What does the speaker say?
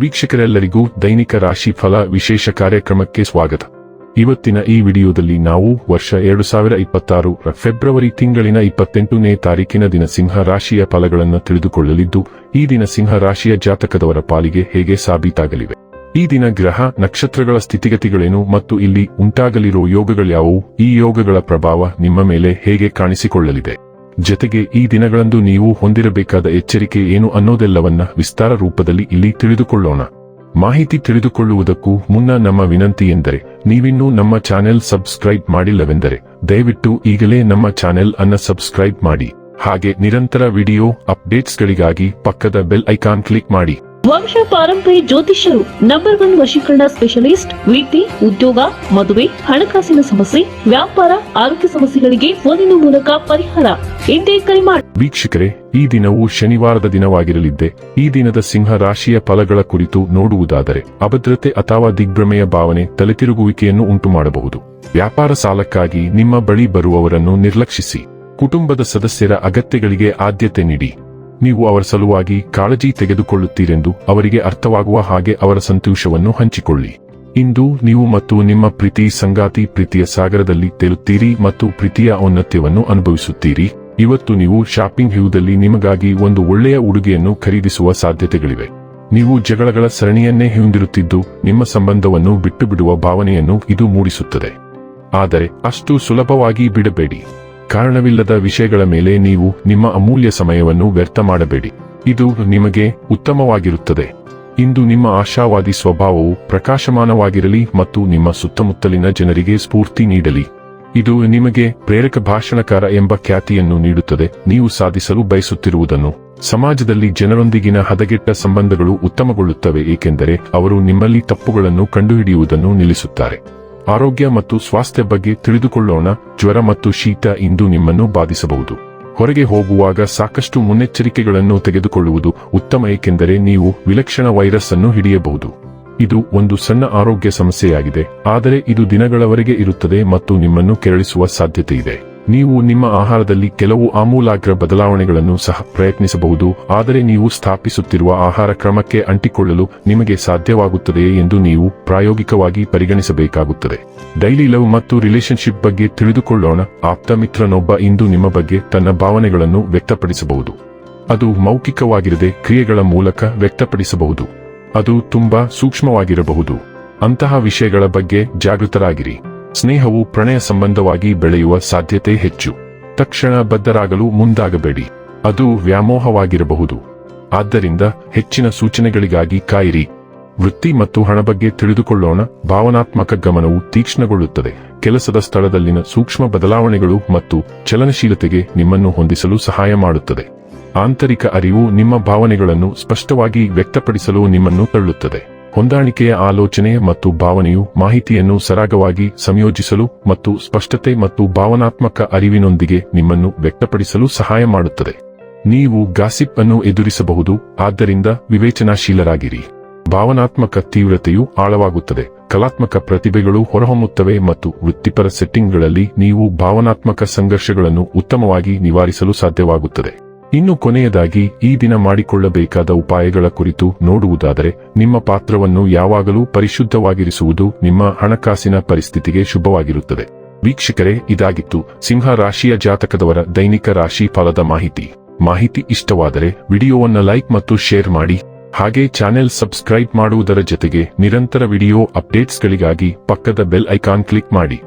ವೀಕ್ಷಕರೆಲ್ಲರಿಗೂ ದೈನಿಕ ರಾಶಿ ಫಲ ವಿಶೇಷ ಕಾರ್ಯಕ್ರಮಕ್ಕೆ ಸ್ವಾಗತ. ಇವತ್ತಿನ ಈ ವಿಡಿಯೋದಲ್ಲಿ ನಾವು ವರ್ಷ 2026 ಫೆಬ್ರವರಿ ತಿಂಗಳಿನ 28ನೇ ತಾರೀಕಿನ ದಿನ ಸಿಂಹ ರಾಶಿಯ ಫಲಗಳನ್ನು ತಿಳಿದುಕೊಳ್ಳಲಿದ್ದು, ಈ ದಿನ ಸಿಂಹ ರಾಶಿಯ ಜಾತಕದವರ ಪಾಲಿಗೆ ಹೇಗೆ ಸಾಬೀತಾಗಲಿವೆ, ಈ ದಿನ ಗ್ರಹ ನಕ್ಷತ್ರಗಳ ಸ್ಥಿತಿಗತಿಗಳೇನು ಮತ್ತು ಇಲ್ಲಿ ಉಂಟಾಗಲಿರುವ ಯೋಗಗಳ್ಯಾವುವು, ಈ ಯೋಗಗಳ ಪ್ರಭಾವ ನಿಮ್ಮ ಮೇಲೆ ಹೇಗೆ ಕಾಣಿಸಿಕೊಳ್ಳಲಿದೆ, ಜೊತೆಗೆ ಈ ದಿನಗಳಂದು ನೀವು ಹೊಂದಿರಬೇಕಾದ ಎಚ್ಚರಿಕೆ ಏನು ಅನ್ನೋದೆಲ್ಲವನ್ನ ವಿಸ್ತಾರ ರೂಪದಲ್ಲಿ ಇಲ್ಲಿ ತಿಳಿದುಕೊಳ್ಳೋಣ. ಮಾಹಿತಿ ತಿಳಿದುಕೊಳ್ಳುವುದಕ್ಕೂ ಮುನ್ನ ನಮ್ಮ ವಿನಂತಿ ಎಂದರೆ, ನೀವಿನ್ನೂ ನಮ್ಮ ಚಾನೆಲ್ ಸಬ್ಸ್ಕ್ರೈಬ್ ಮಾಡಿಲ್ಲವೆಂದರೆ ದಯವಿಟ್ಟು ಈಗಲೇ ನಮ್ಮ ಚಾನೆಲ್ ಅನ್ನು ಸಬ್ಸ್ಕ್ರೈಬ್ ಮಾಡಿ. ಹಾಗೆ ನಿರಂತರ ವಿಡಿಯೋ ಅಪ್ಡೇಟ್ಸ್ಗಳಿಗಾಗಿ ಪಕ್ಕದ ಬೆಲ್ ಐಕಾನ್ ಕ್ಲಿಕ್ ಮಾಡಿ. ವಂಶ ಪಾರಂಪರ್ಯ ಜ್ಯೋತಿಷ್ಯರು ನಂಬರ್ 1 ವಶೀಕರಣ ಸ್ಪೆಷಲಿಸ್ಟ್. ವೃತ್ತಿ, ಉದ್ಯೋಗ, ಮದುವೆ, ಹಣಕಾಸಿನ ಸಮಸ್ಯೆ, ವ್ಯಾಪಾರ, ಆರೋಗ್ಯ ಸಮಸ್ಯೆಗಳಿಗೆ ಫೋನಿನ ಮೂಲಕ ಪರಿಹಾರ. ಇಂದೇ ಕರೆ ಮಾಡಿ. ವೀಕ್ಷಕರೇ, ಈ ದಿನವು ಶನಿವಾರದ ದಿನವಾಗಿರಲಿದ್ದೆ. ಈ ದಿನದ ಸಿಂಹ ರಾಶಿಯ ಫಲಗಳ ಕುರಿತು ನೋಡುವುದಾದರೆ, ಅಭದ್ರತೆ ಅಥವಾ ದಿಗ್ಭ್ರಮೆಯ ಭಾವನೆ ತಲೆತಿರುಗುವಿಕೆಯನ್ನು ಉಂಟು ಮಾಡಬಹುದು. ವ್ಯಾಪಾರ ಸಾಲಕ್ಕಾಗಿ ನಿಮ್ಮ ಬಳಿ ಬರುವವರನ್ನು ನಿರ್ಲಕ್ಷಿಸಿ. ಕುಟುಂಬದ ಸದಸ್ಯರ ಅಗತ್ಯಗಳಿಗೆ ಆದ್ಯತೆ ನೀಡಿ. ನೀವು ಅವರ ಸಲುವಾಗಿ ಕಾಳಜಿ ತೆಗೆದುಕೊಳ್ಳುತ್ತೀರೆಂದು ಅವರಿಗೆ ಅರ್ಥವಾಗುವ ಹಾಗೆ ಅವರ ಸಂತೋಷವನ್ನು ಹಂಚಿಕೊಳ್ಳಿ. ಇಂದು ನೀವು ಮತ್ತು ನಿಮ್ಮ ಪ್ರೀತಿ ಸಂಗಾತಿ ಪ್ರೀತಿಯ ಸಾಗರದಲ್ಲಿ ತೇಲುತ್ತೀರಿ ಮತ್ತು ಪ್ರೀತಿಯ ಔನ್ನತ್ಯವನ್ನು ಅನುಭವಿಸುತ್ತೀರಿ. ಇವತ್ತು ನೀವು ಶಾಪಿಂಗ್ ಹ್ಯೂದಲ್ಲಿ ನಿಮಗಾಗಿ ಒಂದು ಒಳ್ಳೆಯ ಉಡುಗೆಯನ್ನು ಖರೀದಿಸುವ ಸಾಧ್ಯತೆಗಳಿವೆ. ನೀವು ಜಗಳಗಳ ಸರಣಿಯನ್ನೇ ಹೊಂದಿರುತ್ತಿದ್ದು, ನಿಮ್ಮ ಸಂಬಂಧವನ್ನು ಬಿಟ್ಟು ಬಿಡುವ ಭಾವನೆಯನ್ನು ಇದು ಮೂಡಿಸುತ್ತದೆ. ಆದರೆ ಅಷ್ಟು ಸುಲಭವಾಗಿ ಬಿಡಬೇಡಿ. ಕಾರಣವಿಲ್ಲದ ವಿಷಯಗಳ ಮೇಲೆ ನೀವು ನಿಮ್ಮ ಅಮೂಲ್ಯ ಸಮಯವನ್ನು ವ್ಯರ್ಥ ಮಾಡಬೇಡಿ. ಇದು ನಿಮಗೆ ಉತ್ತಮವಾಗಿರುತ್ತದೆ. ಇಂದು ನಿಮ್ಮ ಆಶಾವಾದಿ ಸ್ವಭಾವವು ಪ್ರಕಾಶಮಾನವಾಗಿರಲಿ ಮತ್ತು ನಿಮ್ಮ ಸುತ್ತಮುತ್ತಲಿನ ಜನರಿಗೆ ಸ್ಫೂರ್ತಿ ನೀಡಲಿ. ಇದು ನಿಮಗೆ ಪ್ರೇರಕ ಭಾಷಣಕಾರ ಎಂಬ ಖ್ಯಾತಿಯನ್ನು ನೀಡುತ್ತದೆ. ನೀವು ಸಾಧಿಸಲು ಬಯಸುತ್ತಿರುವುದನ್ನು ಸಮಾಜದಲ್ಲಿ ಜನರೊಂದಿಗಿನ ಹದಗೆಟ್ಟ ಸಂಬಂಧಗಳು ಉತ್ತಮಗೊಳ್ಳುತ್ತವೆ, ಏಕೆಂದರೆ ಅವರು ನಿಮ್ಮಲ್ಲಿ ತಪ್ಪುಗಳನ್ನು ಕಂಡುಹಿಡಿಯುವುದನ್ನು ನಿಲ್ಲಿಸುತ್ತಾರೆ. ಆರೋಗ್ಯ ಮತ್ತು ಸ್ವಾಸ್ಥ್ಯ ಬಗ್ಗೆ ತಿಳಿದುಕೊಳ್ಳೋಣ. ಜ್ವರ ಮತ್ತು ಶೀತ ಇಂದು ನಿಮ್ಮನ್ನು ಬಾಧಿಸಬಹುದು. ಹೊರಗೆ ಹೋಗುವಾಗ ಸಾಕಷ್ಟು ಮುನ್ನೆಚ್ಚರಿಕೆಗಳನ್ನು ತೆಗೆದುಕೊಳ್ಳುವುದು ಉತ್ತಮ, ಏಕೆಂದರೆ ನೀವು ವಿಲಕ್ಷಣ ವೈರಸ್ ಅನ್ನು ಹಿಡಿಯಬಹುದು. ಇದು ಒಂದು ಸಣ್ಣ ಆರೋಗ್ಯ ಸಮಸ್ಯೆಯಾಗಿದೆ, ಆದರೆ ಇದು ದಿನಗಳವರೆಗೆ ಇರುತ್ತದೆ ಮತ್ತು ನಿಮ್ಮನ್ನು ಕೆರಳಿಸುವ ಸಾಧ್ಯತೆ ಇದೆ. ನೀವು ನಿಮ್ಮ ಆಹಾರದಲ್ಲಿ ಕೆಲವು ಆಮೂಲಾಗ್ರ ಬದಲಾವಣೆಗಳನ್ನು ಸಹ ಪ್ರಯತ್ನಿಸಬಹುದು, ಆದರೆ ನೀವು ಸ್ಥಾಪಿಸುತ್ತಿರುವ ಆಹಾರ ಕ್ರಮಕ್ಕೆ ಅಂಟಿಕೊಳ್ಳಲು ನಿಮಗೆ ಸಾಧ್ಯವಾಗುತ್ತದೆಯೇ ಎಂದು ನೀವು ಪ್ರಾಯೋಗಿಕವಾಗಿ ಪರಿಗಣಿಸಬೇಕಾಗುತ್ತದೆ. ಡೈಲಿ ಲವ್ ಮತ್ತು ರಿಲೇಶನ್ಶಿಪ್ ಬಗ್ಗೆ ತಿಳಿದುಕೊಳ್ಳೋಣ. ಆಪ್ತ ಮಿತ್ರನೊಬ್ಬ ಇಂದು ನಿಮ್ಮ ಬಗ್ಗೆ ತನ್ನ ಭಾವನೆಗಳನ್ನು ವ್ಯಕ್ತಪಡಿಸಬಹುದು. ಅದು ಮೌಖಿಕವಾಗಿರದೆ ಕ್ರಿಯೆಗಳ ಮೂಲಕ ವ್ಯಕ್ತಪಡಿಸಬಹುದು. ಅದು ತುಂಬಾ ಸೂಕ್ಷ್ಮವಾಗಿರಬಹುದು. ಅಂತಹ ವಿಷಯಗಳ ಬಗ್ಗೆ ಜಾಗೃತರಾಗಿರಿ. ಸ್ನೇಹವು ಪ್ರಣಯ ಸಂಬಂಧವಾಗಿ ಬೆಳೆಯುವ ಸಾಧ್ಯತೆ ಹೆಚ್ಚು. ತಕ್ಷಣ ಬದ್ಧರಾಗಲು ಮುಂದಾಗಬೇಡಿ. ಅದು ವ್ಯಾಮೋಹವಾಗಿರಬಹುದು. ಆದ್ದರಿಂದ ಹೆಚ್ಚಿನ ಸೂಚನೆಗಳಿಗಾಗಿ ಕಾಯಿರಿ. ವೃತ್ತಿ ಮತ್ತು ಹಣ ಬಗ್ಗೆ ತಿಳಿದುಕೊಳ್ಳೋಣ. ಭಾವನಾತ್ಮಕ ಗಮನವು ತೀಕ್ಷ್ಣಗೊಳ್ಳುತ್ತದೆ. ಕೆಲಸದ ಸ್ಥಳದಲ್ಲಿನ ಸೂಕ್ಷ್ಮ ಬದಲಾವಣೆಗಳು ಮತ್ತು ಚಲನಶೀಲತೆಗೆ ನಿಮ್ಮನ್ನು ಹೊಂದಿಸಲು ಸಹಾಯ ಮಾಡುತ್ತದೆ. ಆಂತರಿಕ ಅರಿವು ನಿಮ್ಮ ಭಾವನೆಗಳನ್ನು ಸ್ಪಷ್ಟವಾಗಿ ವ್ಯಕ್ತಪಡಿಸಲು ನಿಮ್ಮನ್ನು ತಳ್ಳುತ್ತದೆ. ಹೊಂದಾಣಿಕೆಯ ಆಲೋಚನೆ ಮತ್ತು ಭಾವನೆಯು ಮಾಹಿತಿಯನ್ನು ಸರಾಗವಾಗಿ ಸಂಯೋಜಿಸಲು ಮತ್ತು ಸ್ಪಷ್ಟತೆ ಮತ್ತು ಭಾವನಾತ್ಮಕ ಅರಿವಿನೊಂದಿಗೆ ನಿಮ್ಮನ್ನು ವ್ಯಕ್ತಪಡಿಸಲು ಸಹಾಯ ಮಾಡುತ್ತದೆ. ನೀವು ಗಾಸಿಪ್ ಅನ್ನು ಎದುರಿಸಬಹುದು, ಆದ್ದರಿಂದ ವಿವೇಚನಾಶೀಲರಾಗಿರಿ. ಭಾವನಾತ್ಮಕ ತೀವ್ರತೆಯು ಆಳವಾಗುತ್ತದೆ. ಕಲಾತ್ಮಕ ಪ್ರತಿಭೆಗಳು ಹೊರಹೊಮ್ಮುತ್ತವೆ ಮತ್ತು ವೃತ್ತಿಪರ ಸೆಟ್ಟಿಂಗ್ಗಳಲ್ಲಿ ನೀವು ಭಾವನಾತ್ಮಕ ಸಂಘರ್ಷಗಳನ್ನು ಉತ್ತಮವಾಗಿ ನಿವಾರಿಸಲು ಸಾಧ್ಯವಾಗುತ್ತದೆ. ಇನ್ನು ಕೊನೆಯದಾಗಿ ಈ ದಿನ ಮಾಡಿಕೊಳ್ಳಬೇಕಾದ ಉಪಾಯಗಳ ಕುರಿತು ನೋಡುವುದಾದರೆ, ನಿಮ್ಮ ಪಾತ್ರವನ್ನು ಯಾವಾಗಲೂ ಪರಿಶುದ್ಧವಾಗಿರಿಸುವುದು ನಿಮ್ಮ ಹಣಕಾಸಿನ ಪರಿಸ್ಥಿತಿಗೆ ಶುಭವಾಗಿರುತ್ತದೆ. ವೀಕ್ಷಕರೇ, ಇದಾಗಿತ್ತು ಸಿಂಹ ರಾಶಿಯ ಜಾತಕದವರ ದೈನಿಕ ರಾಶಿ ಫಲದ ಮಾಹಿತಿ ಇಷ್ಟವಾದರೆ ವಿಡಿಯೋವನ್ನು ಲೈಕ್ ಮತ್ತು ಶೇರ್ ಮಾಡಿ. ಹಾಗೆ ಚಾನೆಲ್ ಸಬ್ಸ್ಕ್ರೈಬ್ ಮಾಡುವುದರ ಜೊತೆಗೆ ನಿರಂತರ ವಿಡಿಯೋ ಅಪ್ಡೇಟ್ಸ್ಗಳಿಗಾಗಿ ಪಕ್ಕದ ಬೆಲ್ ಐಕಾನ್ ಕ್ಲಿಕ್ ಮಾಡಿ.